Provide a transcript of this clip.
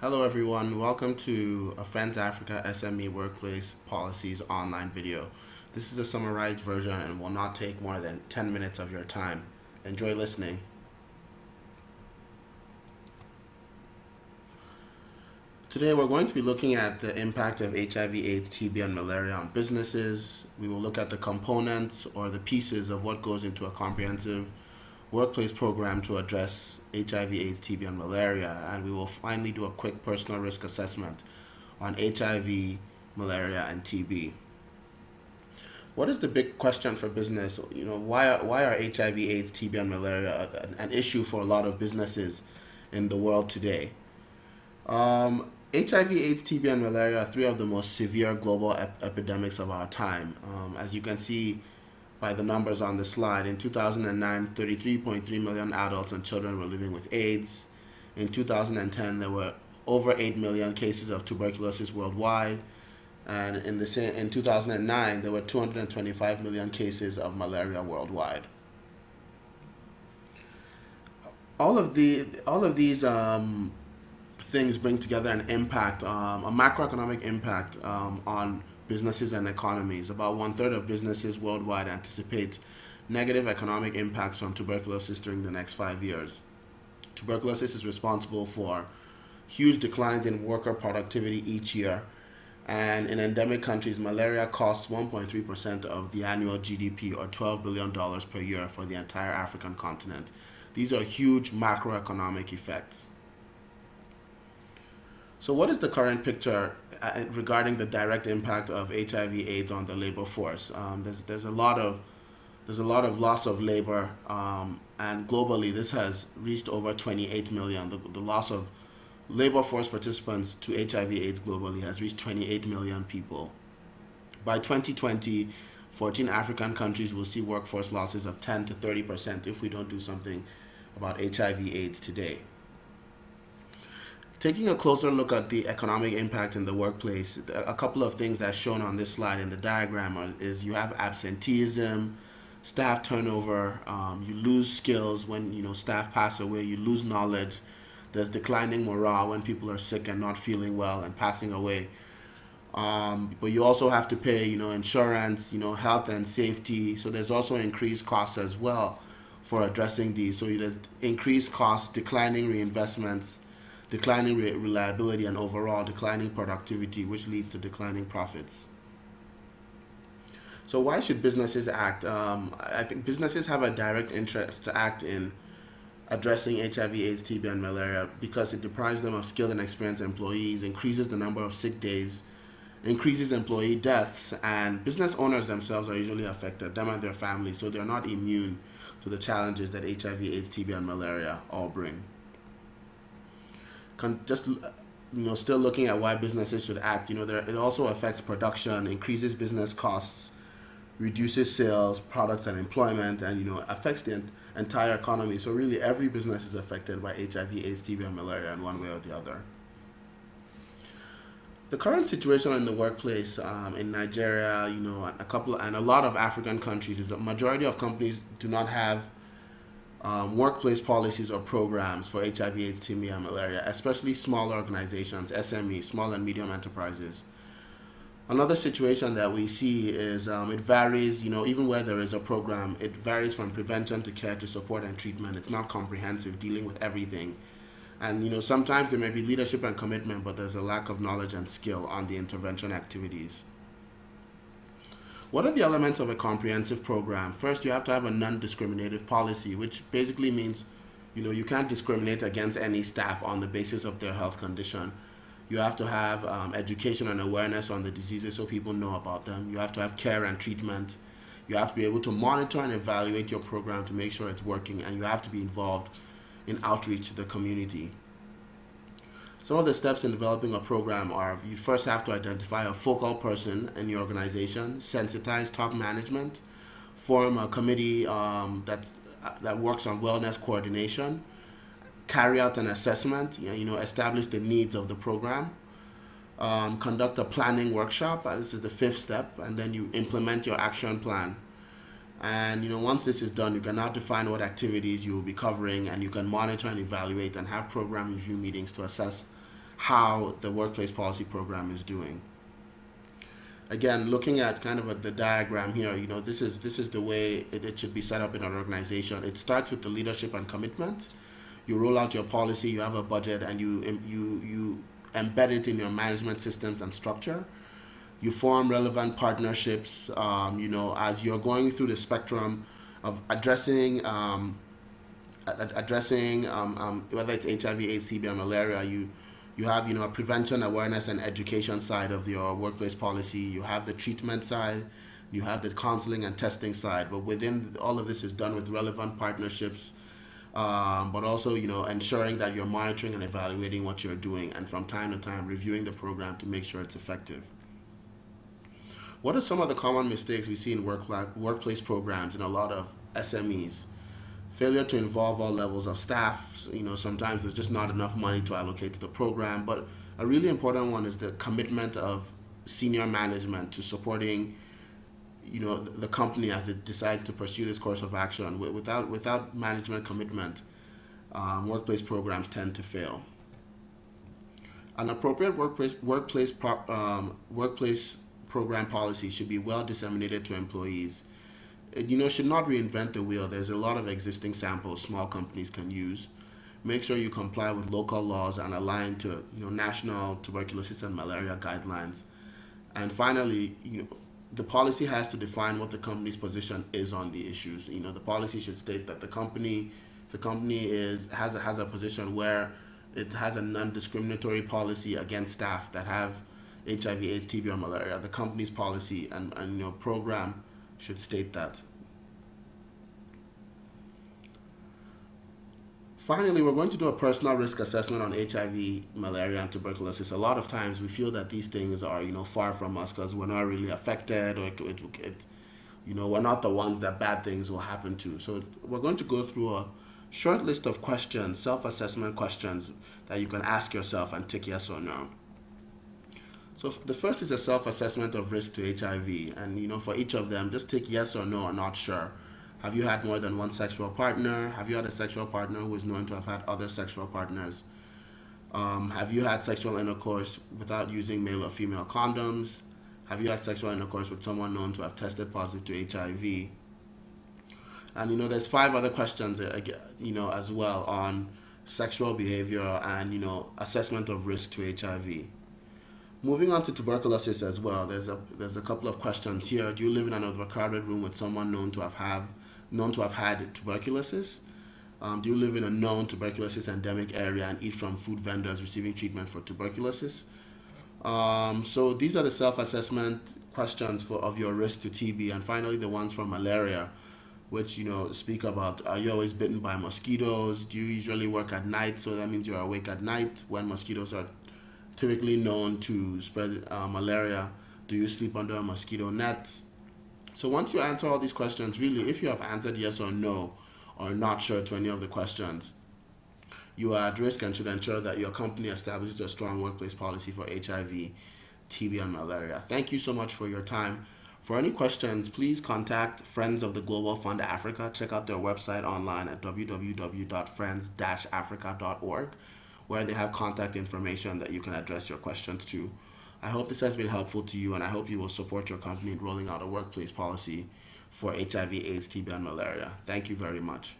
Hello everyone, welcome to a Friends Africa SME Workplace Policies online video. This is a summarized version and will not take more than 10 minutes of your time. Enjoy listening. Today we're going to be looking at the impact of HIV, AIDS, TB, and malaria on businesses. We will look at the components or the pieces of what goes into a comprehensive workplace program to address HIV, AIDS, TB, and malaria, and we will finally do a quick personal risk assessment on HIV, malaria, and TB. What is the big question for business? Why are HIV, AIDS, TB, and malaria an issue for a lot of businesses in the world today? HIV, AIDS, TB, and malaria are three of the most severe global epidemics of our time. As you can see by the numbers on the slide, in 2009, 33.3 million adults and children were living with AIDS. In 2010, there were over 8 million cases of tuberculosis worldwide. And in 2009, there were 225 million cases of malaria worldwide. All of these things bring together an impact, a macroeconomic impact on businesses and economies. About 1/3 of businesses worldwide anticipate negative economic impacts from tuberculosis during the next 5 years. Tuberculosis is responsible for huge declines in worker productivity each year, and in endemic countries, malaria costs 1.3% of the annual GDP, or $12 billion per year for the entire African continent. These are huge macroeconomic effects. So what is the current picture regarding the direct impact of HIV/AIDS on the labor force? There's a lot of loss of labor, and globally this has reached over 28 million. The loss of labor force participants to HIV/AIDS globally has reached 28 million people. By 2020, 14 African countries will see workforce losses of 10 to 30% if we don't do something about HIV/AIDS today. Taking a closer look at the economic impact in the workplace, a couple of things that's shown on this slide in the diagram is you have absenteeism, staff turnover, you lose skills when staff pass away, you lose knowledge. There's declining morale when people are sick and not feeling well and passing away. But you also have to pay insurance, health and safety. So there's also increased costs as well for addressing these. So there's increased costs, declining reinvestments, declining reliability, and overall declining productivity, which leads to declining profits. So why should businesses act? I think businesses have a direct interest to act in addressing HIV, AIDS, TB, and malaria because it deprives them of skilled and experienced employees, increases the number of sick days, increases employee deaths, and business owners themselves are usually affected, them and their families, so they're not immune to the challenges that HIV, AIDS, TB, and malaria all bring. Still looking at why businesses should act, it also affects production, increases business costs, reduces sales, products, and employment, and affects the entire economy. So really every business is affected by HIV, AIDS, TB, and malaria in one way or the other. The current situation in the workplace in Nigeria, and a lot of African countries is a majority of companies do not have workplace policies or programs for HIV, AIDS, TB, and malaria, especially small organizations, SMEs, small and medium enterprises. Another situation that we see is it varies, even where there is a program, it varies from prevention to care to support and treatment. It's not comprehensive, dealing with everything. And sometimes there may be leadership and commitment, but there's a lack of knowledge and skill on the intervention activities. What are the elements of a comprehensive program? First, you have to have a non-discriminative policy, which basically means you can't discriminate against any staff on the basis of their health condition. You have to have education and awareness on the diseases so people know about them. You have to have care and treatment. You have to be able to monitor and evaluate your program to make sure it's working, and you have to be involved in outreach to the community. Some of the steps in developing a program are: you first have to identify a focal person in your organization, sensitize top management, form a committee that works on wellness coordination, carry out an assessment, establish the needs of the program, conduct a planning workshop. This is the 5th step, and then you implement your action plan. And once this is done, you can now define what activities you will be covering, and you can monitor and evaluate and have program review meetings to assess how the workplace policy program is doing. Again, looking at kind of the diagram here, this is the way it should be set up in an organization. It starts with the leadership and commitment. You roll out your policy, you have a budget, and you embed it in your management systems and structure. You form relevant partnerships, as you're going through the spectrum of addressing whether it's HIV, AIDS, TB, or malaria. You have a prevention, awareness, and education side of your workplace policy. You have the treatment side, you have the counseling and testing side. But within all of this is done with relevant partnerships, but also ensuring that you're monitoring and evaluating what you're doing, and from time to time reviewing the program to make sure it's effective. What are some of the common mistakes we see in workplace programs in a lot of SMEs? Failure to involve all levels of staff. Sometimes there's just not enough money to allocate to the program. But a really important one is the commitment of senior management to supporting, the company as it decides to pursue this course of action. Without management commitment, workplace programs tend to fail. An appropriate workplace program policy should be well disseminated to employees. It should not reinvent the wheel. There's a lot of existing samples small companies can use. Make sure you comply with local laws and align to national tuberculosis and malaria guidelines. And finally, the policy has to define what the company's position is on the issues. The policy should state that the company has a position where it has a non-discriminatory policy against staff that have HIV, AIDS, TB, or malaria. The company's policy and program should state that. Finally, we're going to do a personal risk assessment on HIV, malaria, and tuberculosis. A lot of times we feel that these things are far from us because we're not really affected, or we're not the ones that bad things will happen to. So we're going to go through a short list of questions, self-assessment questions that you can ask yourself and tick yes or no. So the first is a self-assessment of risk to HIV, and for each of them, just tick yes or no or not sure. Have you had more than one sexual partner? Have you had a sexual partner who is known to have had other sexual partners? Have you had sexual intercourse without using male or female condoms? Have you had sexual intercourse with someone known to have tested positive to HIV? And there's 5 other questions as well on sexual behavior and assessment of risk to HIV. Moving on to tuberculosis as well, there's a couple of questions here. Do you live in an overcrowded room with someone known to have had tuberculosis? Do you live in a known tuberculosis endemic area and eat from food vendors receiving treatment for tuberculosis? So these are the self-assessment questions of your risk to TB. And finally, the ones for malaria, which speak about, are you always bitten by mosquitoes? Do you usually work at night? So that means you're awake at night when mosquitoes are typically known to spread malaria. Do you sleep under a mosquito net? So once you answer all these questions, really, if you have answered yes or no or not sure to any of the questions, you are at risk and should ensure that your company establishes a strong workplace policy for HIV, TB, and malaria. Thank you so much for your time. For any questions, please contact Friends of the Global Fund Africa. Check out their website online at www.friends-africa.org, where they have contact information that you can address your questions to. I hope this has been helpful to you, and I hope you will support your company in rolling out a workplace policy for HIV, AIDS, TB, and malaria. Thank you very much.